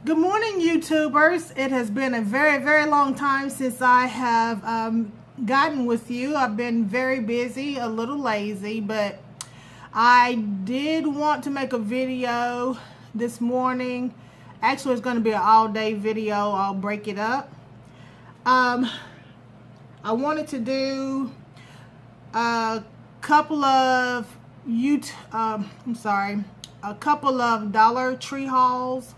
Good morning, YouTubers. It has been a very long time since I have gotten with you. I've been very busy, a little lazy, but I did want to make a video this morning. Actually, it's going to be an all-day video. I'll break it up. I wanted to do a couple of a couple of Dollar Tree hauls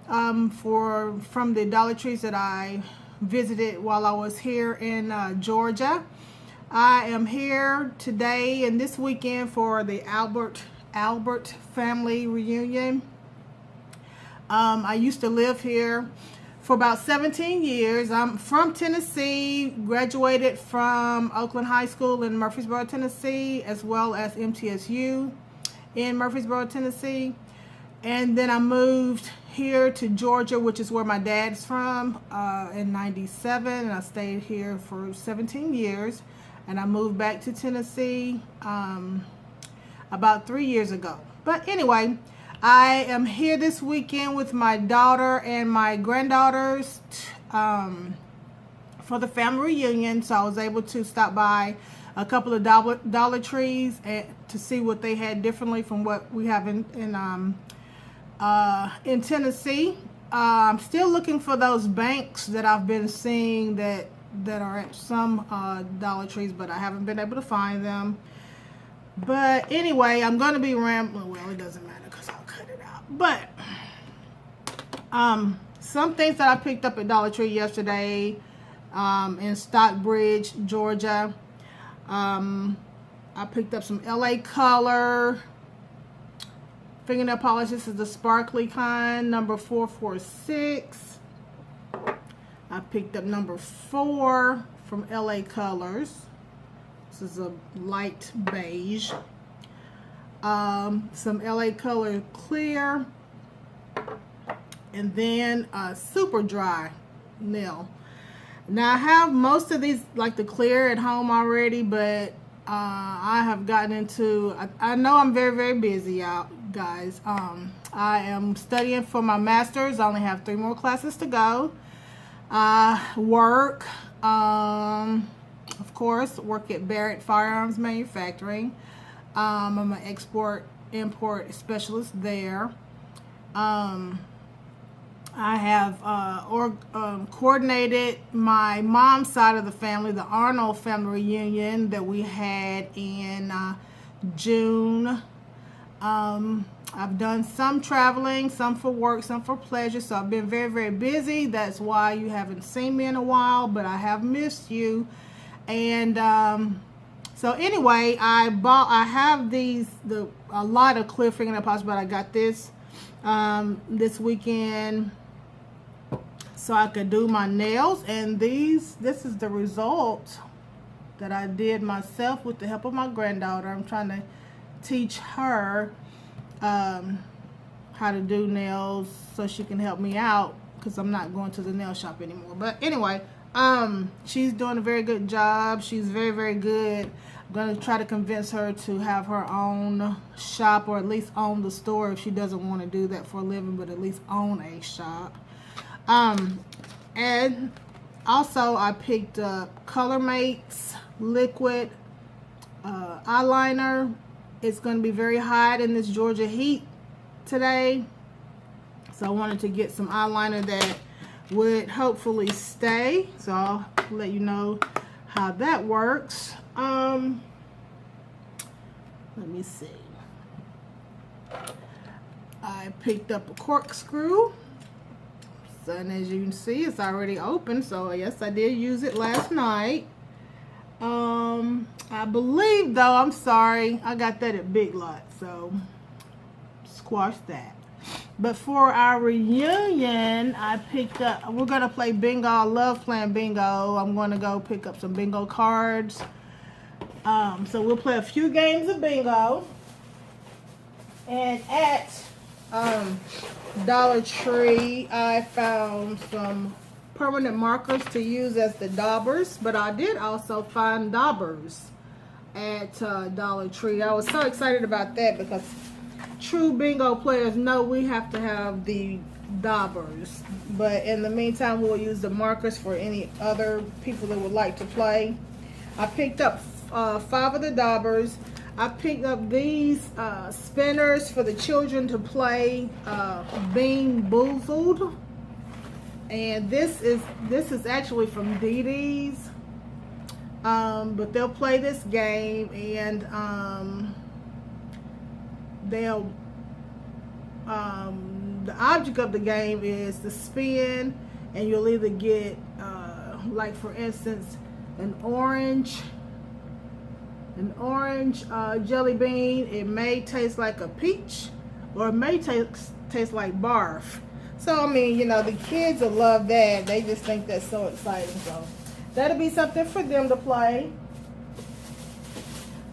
from the Dollar Trees that I visited while I was here in Georgia. I am here today and this weekend for the Albert family reunion. I used to live here for about 17 years. I'm from Tennessee, graduated from Oakland High School in Murfreesboro, Tennessee, as well as MTSU in Murfreesboro, Tennessee. And then I moved here to Georgia, which is where my dad's from, in 97. And I stayed here for 17 years. And I moved back to Tennessee about 3 years ago. But anyway, I am here this weekend with my daughter and my granddaughters for the family reunion. So I was able to stop by a couple of Dollar Trees to see what they had differently from what we have in Tennessee. I'm still looking for those banks that I've been seeing that are at some Dollar Trees, but I haven't been able to find them. But anyway, I'm going to be rambling. Well, it doesn't matter because I'll cut it out. But some things that I picked up at Dollar Tree yesterday in Stockbridge, Georgia. I picked up some LA Color fingernail polish. This is the sparkly kind, number 446. I picked up number 4 from LA Colors. This is a light beige. Some LA Color clear, and then a super dry nail. Now I have most of these, like the clear, at home already, but I have gotten into, I know I'm very busy, guys. I am studying for my master's. I only have 3 more classes to go. Work, of course, work at Barrett Firearms Manufacturing. I'm an export-import specialist there. I have coordinated my mom's side of the family, the Arnold family reunion that we had in June. I've done some traveling, some for work, some for pleasure, so I've been very busy. That's why you haven't seen me in a while, but I have missed you. And so anyway, I have a lot of clear fingernail polish, but I got this weekend so I could do my nails. And this is the result that I did myself with the help of my granddaughter. I'm trying to teach her how to do nails so she can help me out, because I'm not going to the nail shop anymore. But anyway, she's doing a very good job. She's very good. I'm going to try to convince her to have her own shop, or at least own the store if she doesn't want to do that for a living, but at least own a shop. And also I picked up Color Mates liquid eyeliner. It's going to be very hot in this Georgia heat today, so I wanted to get some eyeliner that would hopefully stay. So I'll let you know how that works. Let me see. I picked up a corkscrew. So, and as you can see, it's already open. So yes, I did use it last night. I believe, though, I'm sorry, I got that at Big Lots, so squash that. But for our reunion, I picked up, we're going to play bingo. I love playing bingo. I'm going to go pick up some bingo cards. So we'll play a few games of bingo. And at Dollar Tree, I found some permanent markers to use as the daubers, but I did also find daubers at Dollar Tree. I was so excited about that because true bingo players know we have to have the daubers, but in the meantime we'll use the markers for any other people that would like to play. I picked up 5 of the daubers. I picked up these spinners for the children to play Bean Boozled, and this is actually from Dee Dee's, but they'll play this game, and they'll the object of the game is to spin, and you'll either get like for instance an orange jelly bean. It may taste like a peach, or it may taste like barf. So I mean, you know, the kids will love that. They just think that's so exciting. So that'll be something for them to play.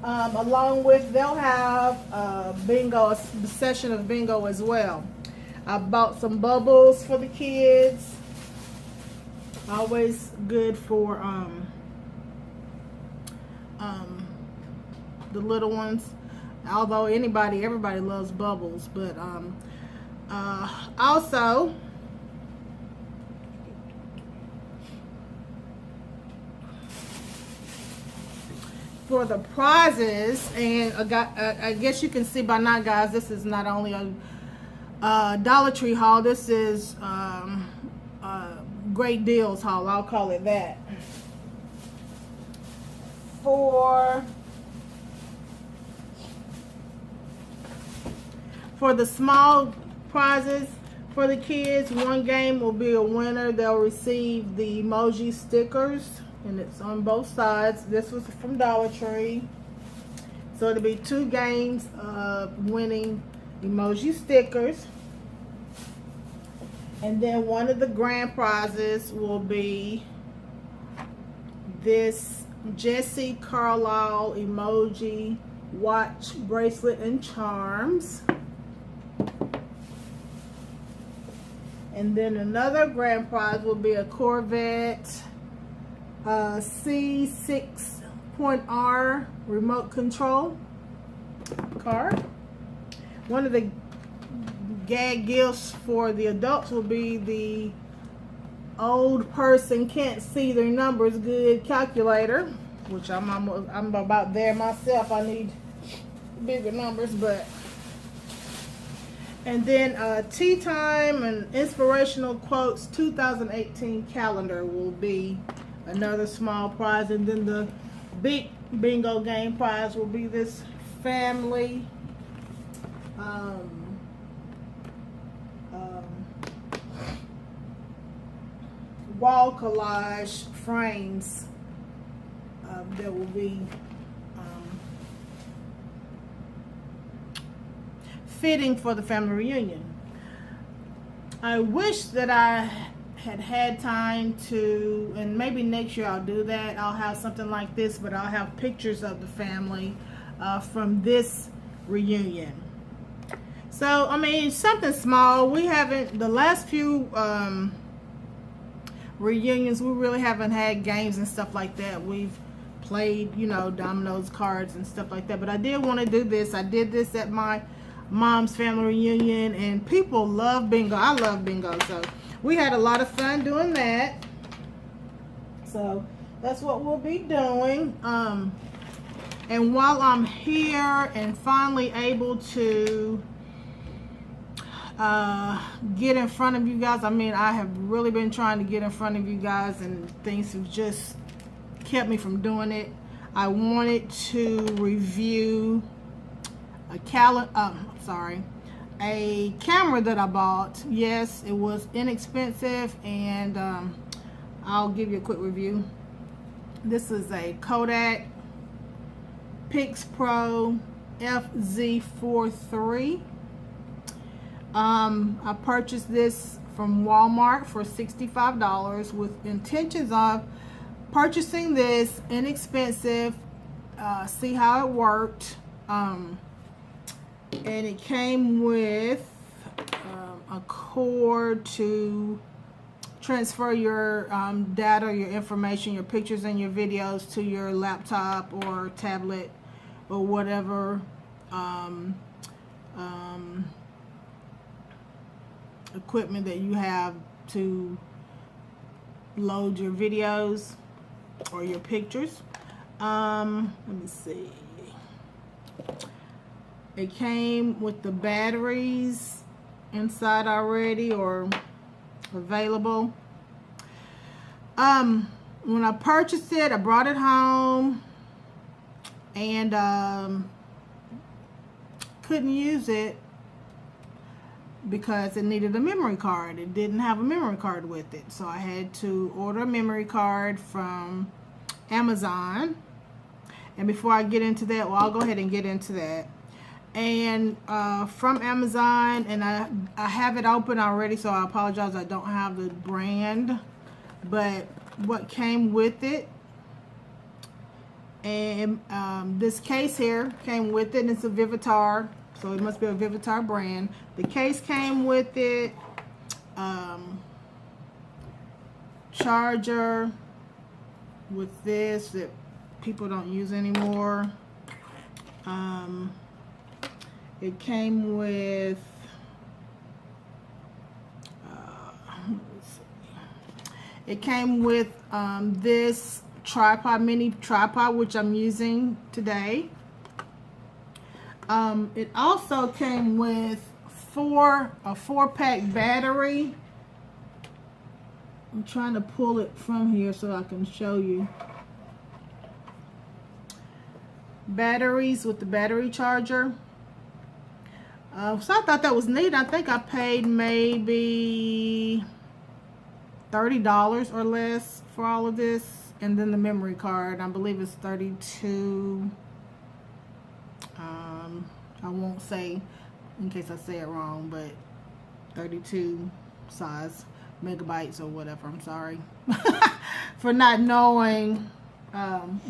Along with, they'll have a session of bingo as well. I bought some bubbles for the kids. Always good for the little ones. Although everybody loves bubbles, but also for the prizes, and I guess you can see by now, guys, this is not only a Dollar Tree haul. This is great deals haul. I'll call it that. For the small prizes for the kids, one game will be a winner. They'll receive the emoji stickers, and it's on both sides. This was from Dollar Tree. So it'll be 2 games of winning emoji stickers. And then one of the grand prizes will be this Jessie Carlisle emoji watch, bracelet, and charms. And then another grand prize will be a Corvette C6.R remote control car. One of the gag gifts for the adults will be the old person can't see their numbers good calculator, which I'm about there myself. I need bigger numbers, but. And then Tea Time and Inspirational Quotes 2018 calendar will be another small prize. And then the big bingo game prize will be this family wall collage frames that will be fitting for the family reunion. I wish that I had time to, and maybe next year I'll do that. I'll have something like this, but I'll have pictures of the family from this reunion. So I mean, something small. We haven't, the last few reunions, we really haven't had games and stuff like that. We've played, you know, dominoes, cards, and stuff like that. But I did want to do this. I did this at my mom's family reunion, and people love bingo. I love bingo, so we had a lot of fun doing that. So that's what we'll be doing. And while I'm here and finally able to get in front of you guys, I mean, I have really been trying to get in front of you guys, and things have just kept me from doing it. I wanted to review a camera that I bought. Yes, it was inexpensive, and I'll give you a quick review. This is a Kodak PixPro FZ43. I purchased this from Walmart for $65 with intentions of purchasing this inexpensive, see how it worked. And it came with a cord to transfer your data, your information, your pictures and your videos to your laptop or tablet or whatever equipment that you have to load your videos or your pictures. Let me see. It came with the batteries inside already or available. When I purchased it, I brought it home and couldn't use it because it needed a memory card. It didn't have a memory card with it, so I had to order a memory card from Amazon. And before I get into that, well, I'll go ahead and get into that. And from Amazon, and I have it open already, so I apologize, I don't have the brand, but what came with it, and this case here came with it, and it's a Vivitar, so it must be a Vivitar brand. The case came with it, charger with this that people don't use anymore. It came with this tripod, mini tripod, which I'm using today. It also came with a 4-pack battery. I'm trying to pull it from here so I can show you. Batteries with the battery charger. So I thought that was neat. I think I paid maybe $30 or less for all of this. And then the memory card, I believe it's 32. I won't say, in case I say it wrong, but 32 size megabytes or whatever. I'm sorry for not knowing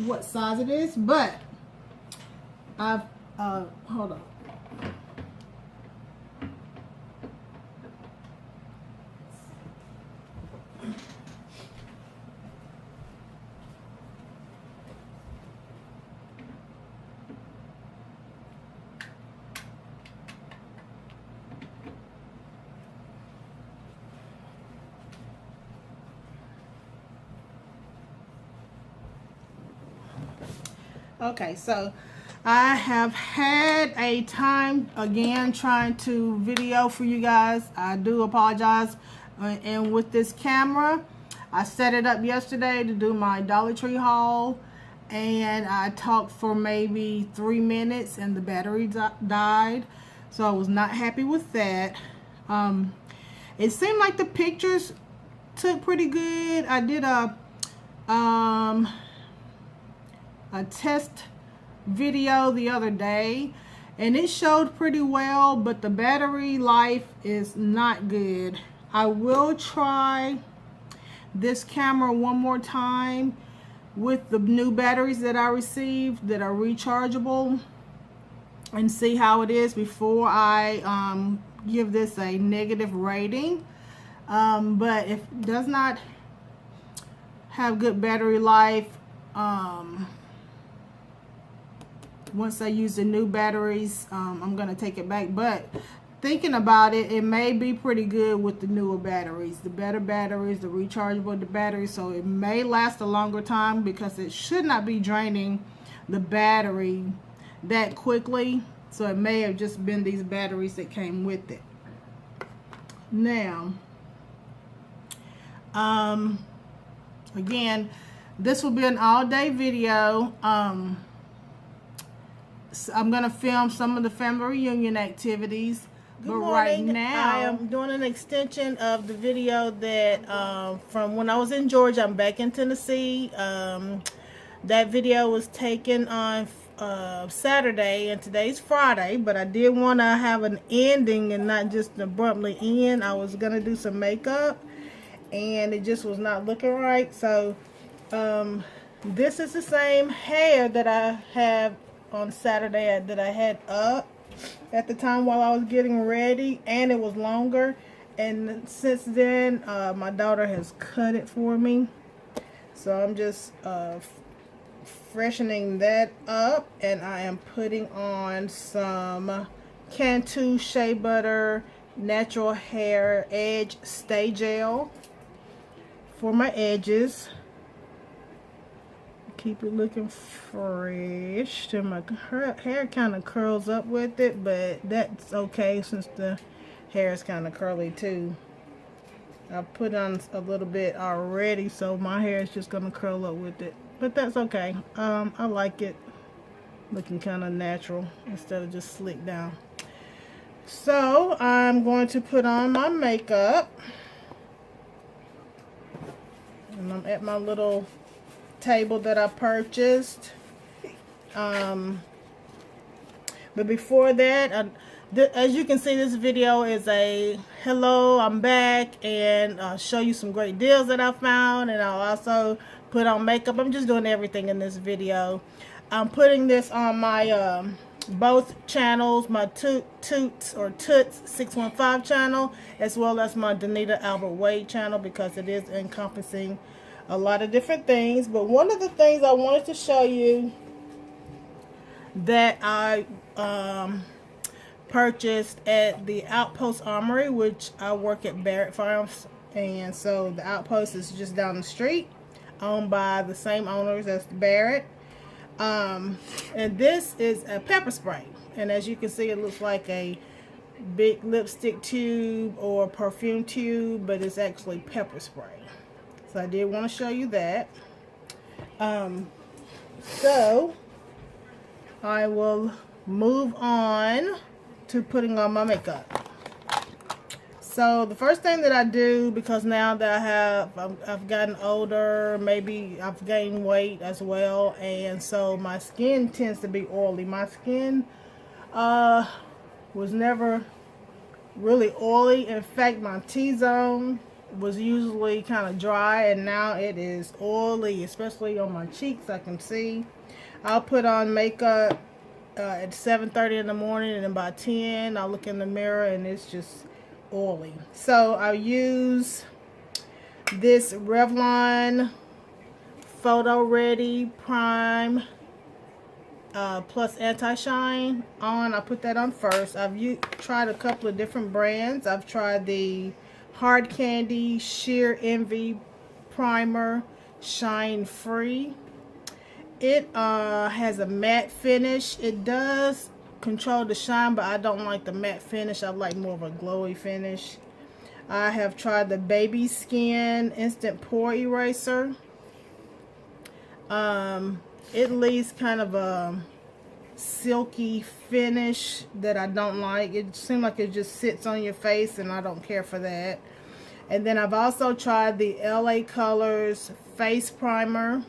what size it is, but I've hold on. Okay, so I have had a time again trying to video for you guys. I do apologize. And with this camera, I set it up yesterday to do my Dollar Tree haul, and I talked for maybe 3 minutes and the battery died, so I was not happy with that. It seemed like the pictures took pretty good. I did a test video the other day and it showed pretty well, but the battery life is not good. I will try this camera one more time with the new batteries that I received that are rechargeable and see how it is before I give this a negative rating. But if it does not have good battery life, once I use the new batteries, I'm gonna take it back. But thinking about it, it may be pretty good with the newer batteries, the better batteries, the rechargeable batteries, so it may last a longer time because it should not be draining the battery that quickly. So it may have just been these batteries that came with it. Now, again, this will be an all-day video. I'm going to film some of the family reunion activities. But right now, I am doing an extension of the video that from when I was in Georgia. I'm back in Tennessee. That video was taken on Saturday, and today's Friday, but I did want to have an ending and not just abruptly end. I was going to do some makeup, and it just was not looking right. So this is the same hair that I have on Saturday that I had up at the time while I was getting ready, and it was longer, and since then my daughter has cut it for me, so I'm just freshening that up, and I am putting on some Cantu Shea Butter Natural Hair Edge Stay Gel for my edges. Keep it looking fresh. And my hair kind of curls up with it, but that's okay since the hair is kind of curly too. I put on a little bit already, so my hair is just going to curl up with it. But that's okay. I like it looking kind of natural instead of just slicked down. So I'm going to put on my makeup. And I'm at my little table that I purchased. But before that, as you can see, this video is a hello, I'm back, and I'll show you some great deals that I found, and I'll also put on makeup. I'm just doing everything in this video. I'm putting this on my both channels, my Toots 615 channel, as well as my Danita Albert Wade channel, because it is encompassing a lot of different things. But one of the things I wanted to show you that I purchased at the Outpost Armory, which I work at Barrett Farms, and so the Outpost is just down the street, owned by the same owners as Barrett. And this is a pepper spray, and as you can see, it looks like a big lipstick tube or perfume tube, but it's actually pepper spray. So I did want to show you that. So I will move on to putting on my makeup. So the first thing that I do, because now that I've gotten older, maybe I've gained weight as well, and so my skin tends to be oily. My skin was never really oily. In fact, my T-zone was usually kind of dry, and now it is oily, especially on my cheeks. I can see. I'll put on makeup at 7:30 in the morning, and by 10 I'll look in the mirror and it's just oily. So I'll use this Revlon Photo Ready Prime plus anti-shine on. I put that on first. I've tried a couple of different brands. I've tried the Hard Candy Sheer Envy Primer Shine Free. It has a matte finish. It does control the shine, but I don't like the matte finish. I like more of a glowy finish. I have tried the Baby Skin Instant Pore Eraser. It leaves kind of a silky finish that I don't like. It seems like it just sits on your face, and I don't care for that. And then I've also tried the LA Colors Face Primer.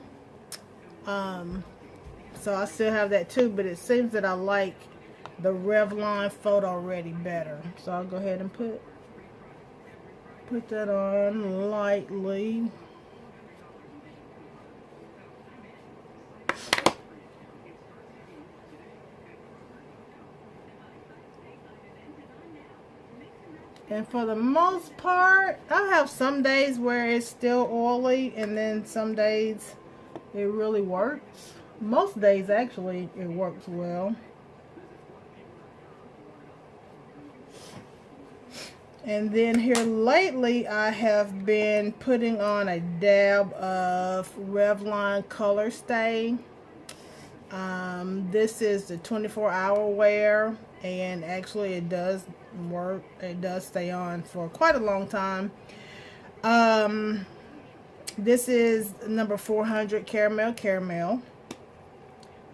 So I still have that too, but it seems that I like the Revlon Photo Ready better. So I'll go ahead and put that on lightly. And for the most part, I have some days where it's still oily, and then some days it really works. Most days, actually, it works well. And then here lately, I have been putting on a dab of Revlon Color Stay. This is the 24-hour wear, and actually it does work. It does stay on for quite a long time. This is number 400 Caramel.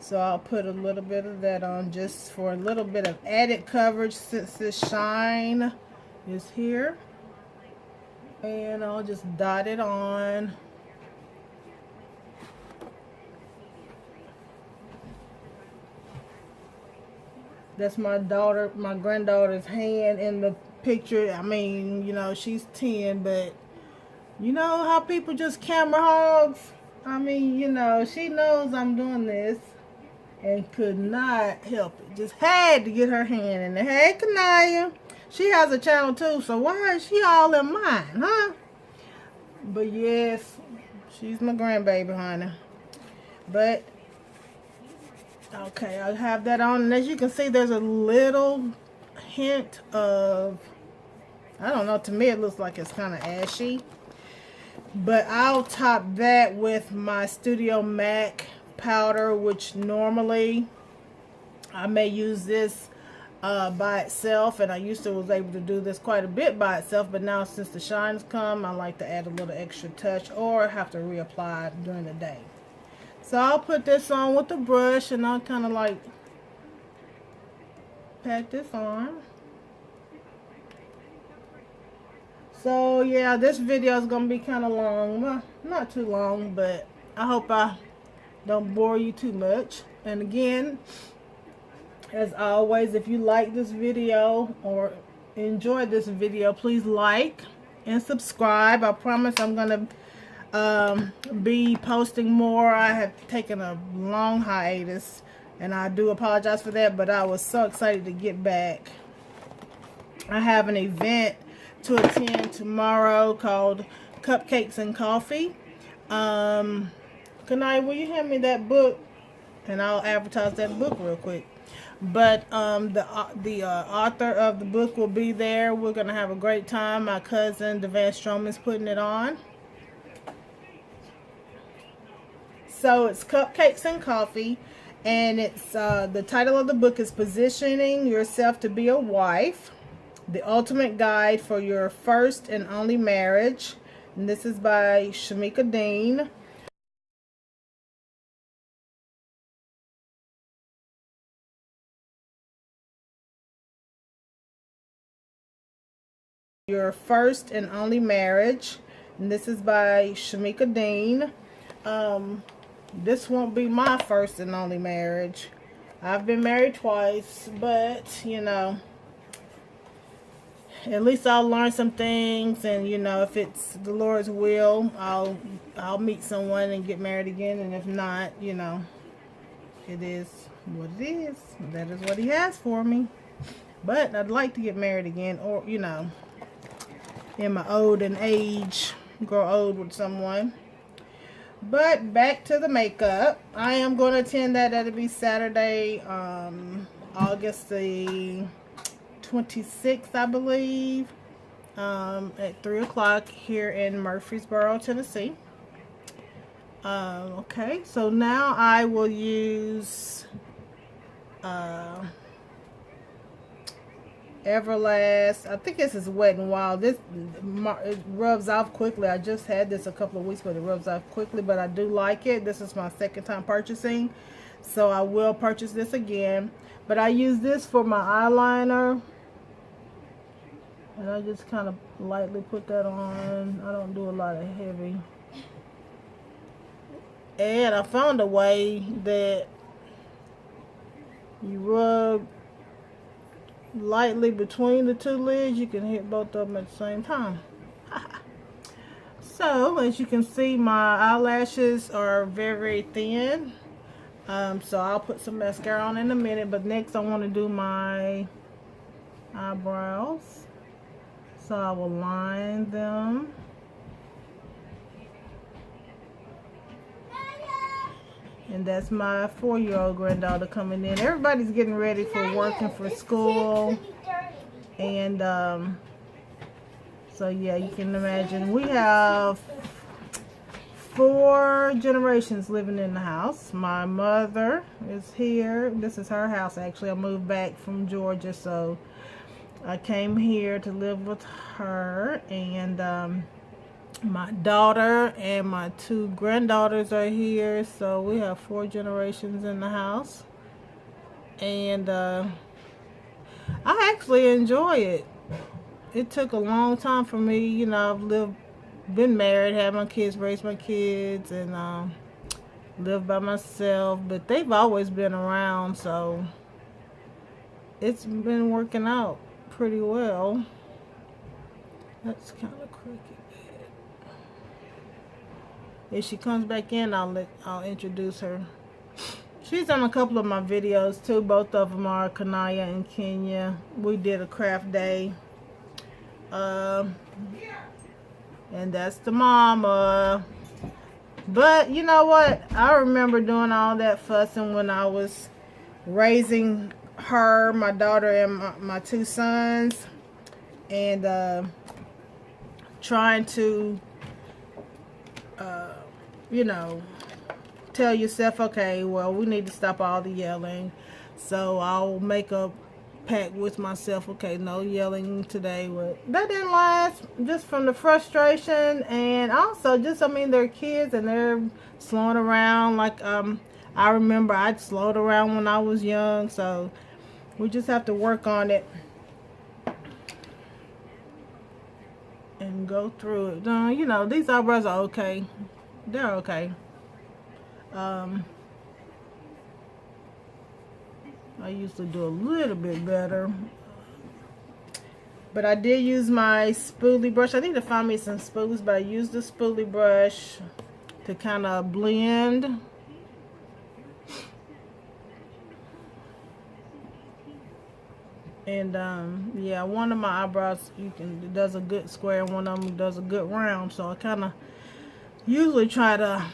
So I'll put a little bit of that on just for a little bit of added coverage, since this shine is here. And I'll just dot it on. That's my granddaughter's hand in the picture. I mean, you know, she's 10, but you know how people just camera hogs? I mean, you know, she knows I'm doing this and could not help it. Just had to get her hand in there. Hey, Kanaya. She has a channel too, so why is she all in mine, huh? But yes, she's my grandbaby, honey. But, okay, I'll have that on. And as you can see, there's a little hint of, I don't know, to me it looks like it's kind of ashy. But I'll top that with my Studio MAC powder, which normally I may use this by itself, and I used to was able to do this quite a bit by itself, but now since the shines come, I like to add a little extra touch or have to reapply during the day. So I'll put this on with the brush, and I'll kind of like pat this on. So yeah, this video is going to be kind of long. Well, not too long, but I hope I don't bore you too much. And again, as always, if you like this video or enjoy this video, please like and subscribe. I promise I'm going to be posting more. I have taken a long hiatus, and I do apologize for that, but I was so excited to get back. I have an event to attend tomorrow called Cupcakes and Coffee. Kanai, will you hand me that book? And I'll advertise that book real quick. But the author of the book will be there. We're going to have a great time. My cousin, Devan Stroman's putting it on. So it's Cupcakes and Coffee. And it's the title of the book is Positioning Yourself to Be a Wife. The Ultimate Guide for Your First and Only Marriage. And this is by Shamika Dean. Your First and Only Marriage. And this is by Shamika Dean. This won't be my first and only marriage. I've been married twice, but you know, at least I'll learn some things, and you know, if it's the Lord's will, I'll meet someone and get married again, and if not, you know, it is what it is. That is what He has for me. But I'd like to get married again, or you know, in my old age, grow old with someone. But back to the makeup. I am going to attend that. That'll be Saturday, August the 26th, I believe, at 3 o'clock here in Murfreesboro, Tennessee. Okay, so now I will use Everlast. I think this is Wet n Wild. This it rubs off quickly. I just had this a couple of weeks, but it rubs off quickly, but I do like it. This is my second time purchasing, so I will purchase this again. But I use this for my eyeliner, and I just kind of lightly put that on. I don't do a lot of heavy. And I found a way that you rub lightly between the two lids. You can hit both of them at the same time. So as you can see, my eyelashes are very thin, so I'll put some mascara on in a minute. But next I want to do my eyebrows, so I will line them. And that's my 4-year-old granddaughter coming in. Everybody's getting ready for work and for school. And so yeah, you can imagine we have 4 generations living in the house. My mother is here. This is her house actually. I moved back from Georgia, so I came here to live with her. And my daughter and my 2 granddaughters are here, so we have 4 generations in the house. And I actually enjoy it. It took a long time for me, you know. I've been married, had my kids, raised my kids, and lived by myself, but they've always been around, so it's been working out pretty well. That's kind of crooked. If she comes back in, I'll introduce her. She's on a couple of my videos too. Both of them are Kanaya and Kenya. We did a craft day. And that's the mama. But you know what? I remember doing all that fussing when I was raising her, my daughter, and my two sons, and trying to, you know, tell yourself, okay, well, we need to stop all the yelling. So I'll make a pact with myself, okay, no yelling today. But that didn't last, just from the frustration, and also just, I mean, they're kids and they're slowing around. Like, I remember I slowed around when I was young, so we just have to work on it and go through it. You know, these eyebrows are okay. They're okay. I used to do a little bit better, but I did use my spoolie brush. I need to find me some spoolies, but I used the spoolie brush to kind of blend. And yeah, one of my eyebrows, it does a good square, and one of them does a good round. So I kind of usually try to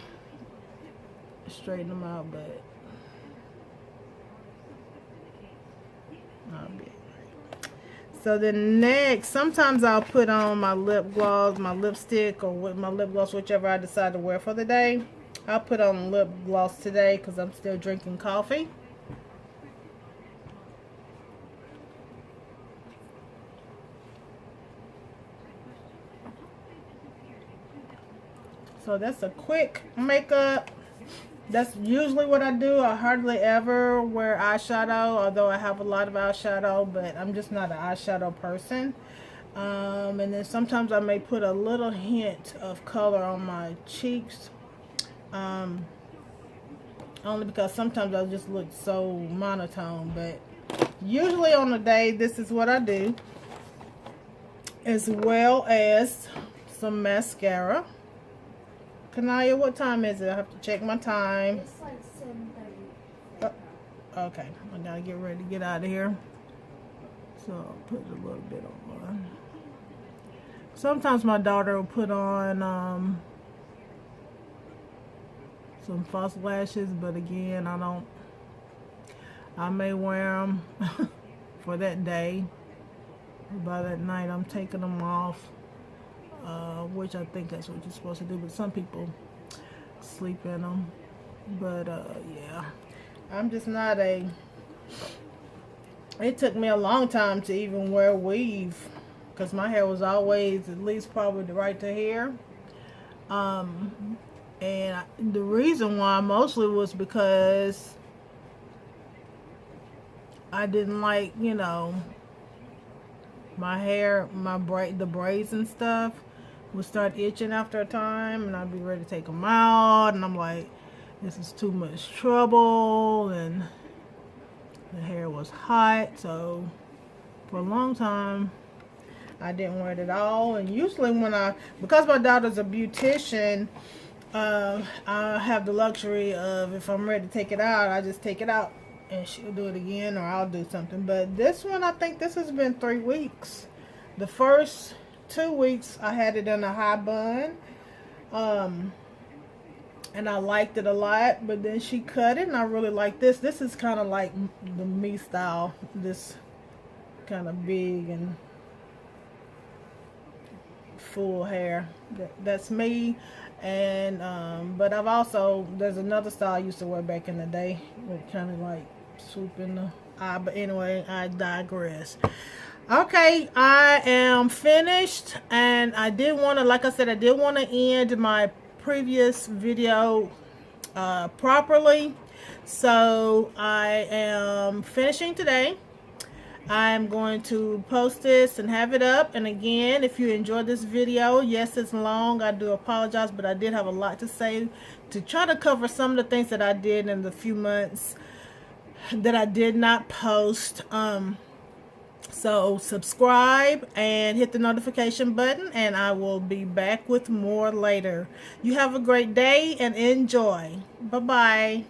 straighten them out, but I'll be right. So then next, sometimes I'll put on my lip gloss, my lipstick, or with my lip gloss, whichever I decide to wear for the day. I'll put on lip gloss today because I'm still drinking coffee. So that's a quick makeup. That's usually what I do. I hardly ever wear eyeshadow, although I have a lot of eyeshadow, but I'm just not an eyeshadow person. And then sometimes I may put a little hint of color on my cheeks. Only because sometimes I just look so monotone, but usually on a day, this is what I do, as well as some mascara. Kanaya, what time is it? I have to check my time. It's like 7:30. Okay, I gotta get ready to get out of here. So I'll put a little bit on. Sometimes my daughter will put on some false lashes, but again, I don't. I may wear them for that day. By that night, I'm taking them off. Which I think that's what you're supposed to do, but some people sleep in them. But yeah, I'm just not a. It took me a long time to even wear weave, because my hair was always at least probably right to here. And the reason why mostly was because I didn't like, you know, my hair, the braids and stuff would start itching after a time, and I'd be ready to take them out, and I'm like, this is too much trouble, and the hair was hot. So for a long time I didn't wear it at all. And usually because my daughter's a beautician, I have the luxury of, if I'm ready to take it out, I just take it out and she'll do it again, or I'll do something. But this one, I think this has been 3 weeks. The first 2 weeks I had it in a high bun, and I liked it a lot. But then she cut it, and I really like this. This is kind of like the me style. This kind of big and full hair. That's me. And but I've also, there's another style I used to wear back in the day with kind of like swooping the eye. But anyway, I digress. Okay, I am finished, and I did want to, like I said, I did want to end my previous video properly. So I am finishing today. I'm going to post this and have it up. And again, if you enjoyed this video, yes, it's long. I do apologize, but I did have a lot to say to try to cover some of the things that I did in the few months that I did not post. So subscribe and hit the notification button, and I will be back with more later. You have a great day and enjoy. Bye-bye.